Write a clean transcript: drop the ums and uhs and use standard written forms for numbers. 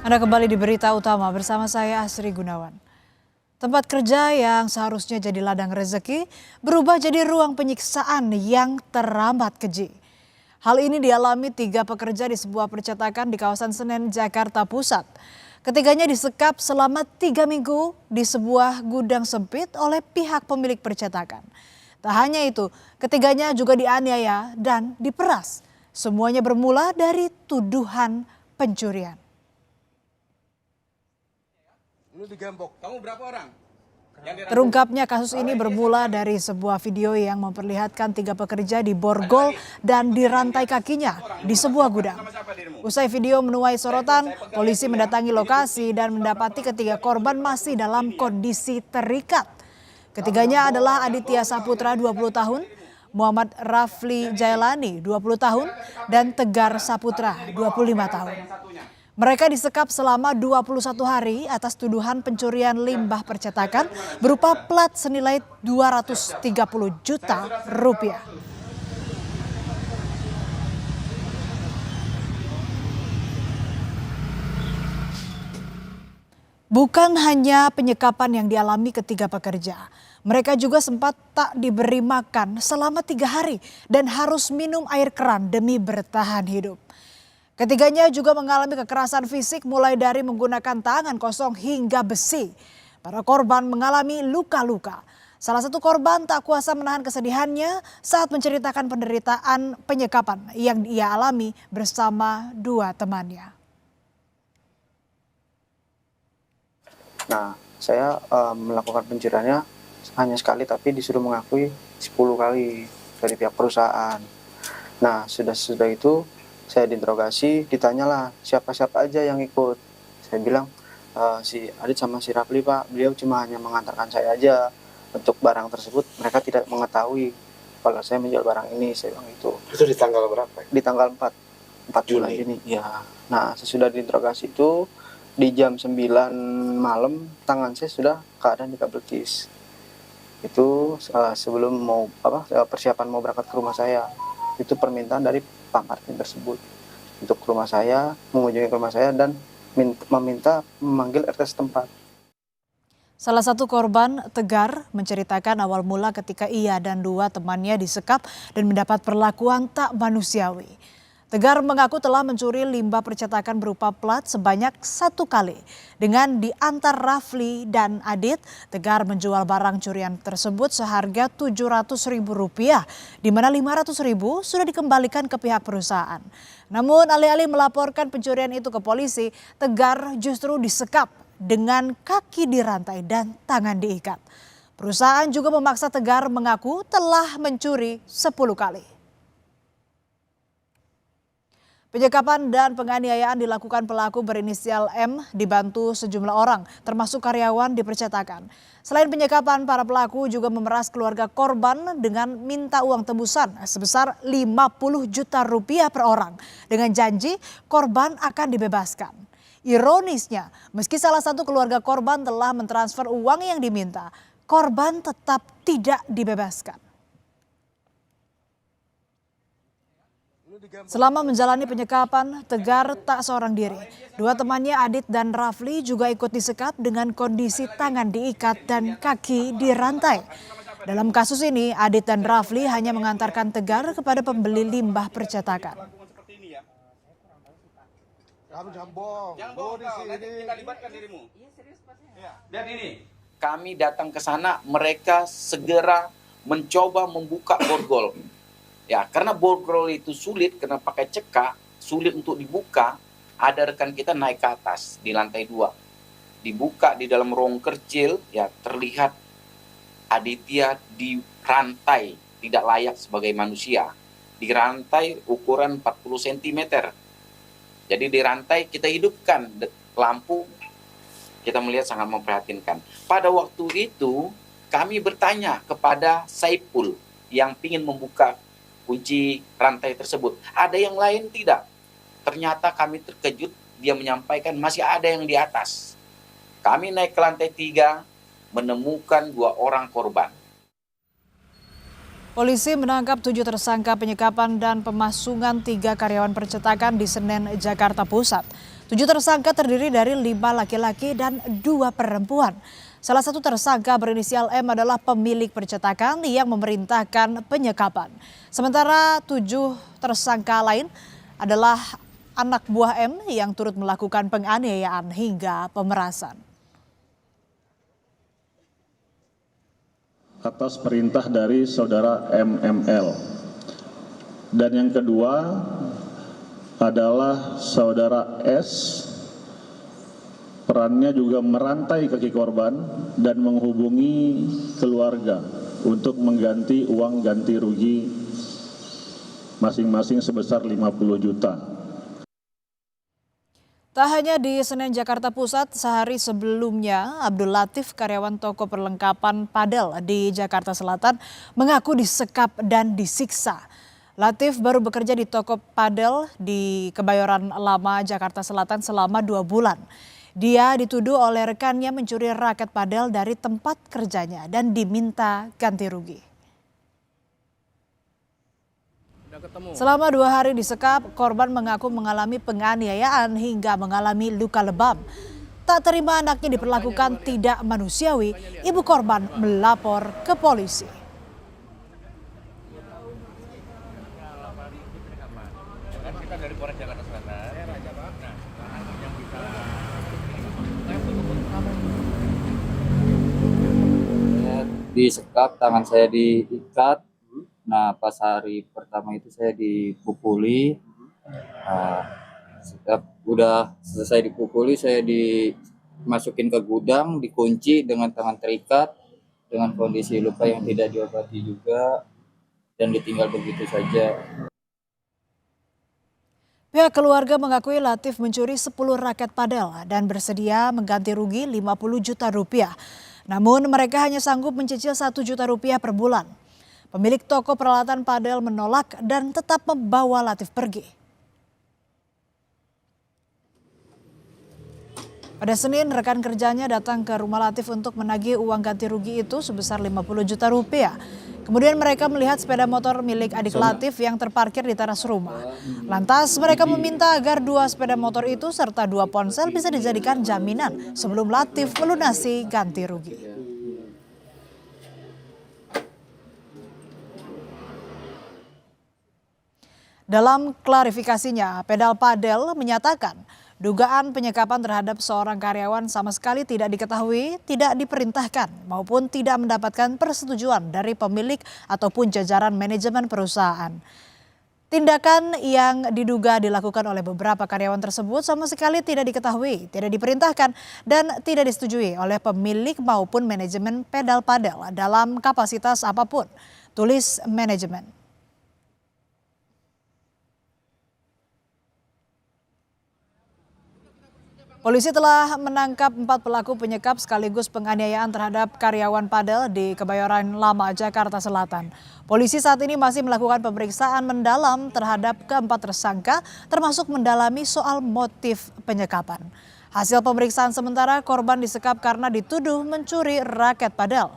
Anda kembali di berita utama bersama saya Asri Gunawan. Tempat kerja yang seharusnya jadi ladang rezeki berubah jadi ruang penyiksaan yang teramat keji. Hal ini dialami 3 pekerja di sebuah percetakan di kawasan Senen, Jakarta Pusat. Ketiganya disekap selama 3 minggu di sebuah gudang sempit oleh pihak pemilik percetakan. Tak hanya itu, ketiganya juga dianiaya dan diperas. Semuanya bermula dari tuduhan pencurian. Lu digembok. Kamu berapa orang? Terungkapnya kasus ini bermula dari sebuah video yang memperlihatkan 3 pekerja diborgol dan dirantai kakinya di sebuah gudang. Usai video menuai sorotan, polisi mendatangi lokasi dan mendapati ketiga korban masih dalam kondisi terikat. Ketiganya adalah Aditya Saputra 20 tahun, Muhammad Rafli Jailani 20 tahun, dan Tegar Saputra 25 tahun. Mereka disekap selama 21 hari atas tuduhan pencurian limbah percetakan berupa plat senilai 230 juta rupiah. Bukan hanya penyekapan yang dialami ketiga pekerja, mereka juga sempat tak diberi makan selama 3 hari dan harus minum air keran demi bertahan hidup. Ketiganya juga mengalami kekerasan fisik mulai dari menggunakan tangan kosong hingga besi. Para korban mengalami luka-luka. Salah satu korban tak kuasa menahan kesedihannya saat menceritakan penderitaan penyekapan yang ia alami bersama 2 temannya. Nah, saya melakukan pencuriannya hanya sekali tapi disuruh mengakui 10 kali dari pihak perusahaan. Nah, sudah itu saya diinterogasi, ditanyalah siapa-siapa aja yang ikut. Saya bilang si Adit sama si Rafli, Pak, beliau cuma hanya mengantarkan saya aja. Untuk barang tersebut mereka tidak mengetahui kalau saya menjual barang ini, saya bilang itu. Itu di tanggal berapa? Di tanggal 4 bulan ini. Ya. Nah, sesudah diinterogasi itu di jam 9 malam tangan saya sudah keadaan dikabetis. Itu sebelum mau persiapan mau berangkat ke rumah saya. Itu permintaan dari Pak Martin tersebut untuk ke rumah saya, mengunjungi ke rumah saya dan meminta memanggil RT setempat. Salah satu korban, Tegar, menceritakan awal mula ketika ia dan 2 temannya disekap dan mendapat perlakuan tak manusiawi. Tegar mengaku telah mencuri limbah percetakan berupa plat sebanyak 1 kali. Dengan diantar Rafli dan Adit, Tegar menjual barang curian tersebut seharga Rp700.000, di mana Rp500.000 sudah dikembalikan ke pihak perusahaan. Namun alih-alih melaporkan pencurian itu ke polisi, Tegar justru disekap dengan kaki dirantai dan tangan diikat. Perusahaan juga memaksa Tegar mengaku telah mencuri 10 kali. Penyekapan dan penganiayaan dilakukan pelaku berinisial M dibantu sejumlah orang, termasuk karyawan di percetakan. Selain penyekapan, para pelaku juga memeras keluarga korban dengan minta uang tebusan sebesar 50 juta rupiah per orang, dengan janji korban akan dibebaskan. Ironisnya, meski salah satu keluarga korban telah mentransfer uang yang diminta, korban tetap tidak dibebaskan. Selama menjalani penyekapan, Tegar tak seorang diri. 2 temannya Adit dan Rafli juga ikut disekap dengan kondisi tangan diikat dan kaki dirantai. Dalam kasus ini, Adit dan Rafli hanya mengantarkan Tegar kepada pembeli limbah percetakan. Dan ini, kami datang ke sana, mereka segera mencoba membuka borgol. Ya, karena borgol itu sulit, karena pakai cekak, sulit untuk dibuka. Ada rekan kita naik ke atas di lantai 2. Dibuka di dalam ruang kecil, ya terlihat Aditya dirantai, tidak layak sebagai manusia. Dirantai ukuran 40 cm. Jadi dirantai, kita hidupkan lampu, kita melihat sangat memprihatinkan. Pada waktu itu, kami bertanya kepada Saipul yang ingin membuka kunci rantai tersebut. Ada yang lain tidak. Ternyata kami terkejut, dia menyampaikan masih ada yang di atas. Kami naik ke lantai 3, menemukan 2 orang korban. Polisi menangkap 7 tersangka penyekapan dan pemasungan 3 karyawan percetakan di Senen, Jakarta Pusat. 7 tersangka terdiri dari 5 laki-laki dan 2 perempuan. Salah satu tersangka berinisial M adalah pemilik percetakan yang memerintahkan penyekapan. Sementara 7 tersangka lain adalah anak buah M yang turut melakukan penganiayaan hingga pemerasan. Atas perintah dari saudara MML. Dan yang kedua adalah saudara S, perannya juga merantai kaki korban dan menghubungi keluarga untuk mengganti uang ganti rugi masing-masing sebesar 50 juta. Tak hanya di Senen Jakarta Pusat, sehari sebelumnya Abdul Latif, karyawan toko perlengkapan padel di Jakarta Selatan, mengaku disekap dan disiksa. Latif baru bekerja di toko padel di Kebayoran Lama, Jakarta Selatan selama 2 bulan. Dia dituduh oleh rekannya mencuri raket padel dari tempat kerjanya dan diminta ganti rugi. Selama 2 hari disekap, korban mengaku mengalami penganiayaan hingga mengalami luka lebam. Tak terima anaknya diperlakukan tidak manusiawi, ibu korban melapor ke polisi. Disekap, tangan saya diikat. Nah, pas hari pertama itu saya dipukuli. Udah selesai dipukuli, saya dimasukin ke gudang, dikunci dengan tangan terikat, dengan kondisi luka yang tidak diobati juga, dan ditinggal begitu saja. Pihak keluarga mengakui Latif mencuri 10 raket padel dan bersedia mengganti rugi 50 juta rupiah. Namun mereka hanya sanggup mencicil 1 juta rupiah per bulan. Pemilik toko peralatan padel menolak dan tetap membawa Latif pergi. Pada Senin, rekan kerjanya datang ke rumah Latif untuk menagih uang ganti rugi itu sebesar 50 juta rupiah. Kemudian mereka melihat sepeda motor milik adik Latif yang terparkir di teras rumah. Lantas mereka meminta agar 2 sepeda motor itu serta 2 ponsel bisa dijadikan jaminan sebelum Latif melunasi ganti rugi. Dalam klarifikasinya, Pedal Padel menyatakan dugaan penyekapan terhadap seorang karyawan sama sekali tidak diketahui, tidak diperintahkan, maupun tidak mendapatkan persetujuan dari pemilik ataupun jajaran manajemen perusahaan. Tindakan yang diduga dilakukan oleh beberapa karyawan tersebut sama sekali tidak diketahui, tidak diperintahkan, dan tidak disetujui oleh pemilik maupun manajemen Pedal Padel dalam kapasitas apapun, tulis manajemen. Polisi telah menangkap 4 pelaku penyekap sekaligus penganiayaan terhadap karyawan padel di Kebayoran Lama, Jakarta Selatan. Polisi saat ini masih melakukan pemeriksaan mendalam terhadap keempat tersangka, termasuk mendalami soal motif penyekapan. Hasil pemeriksaan sementara, korban disekap karena dituduh mencuri raket padel.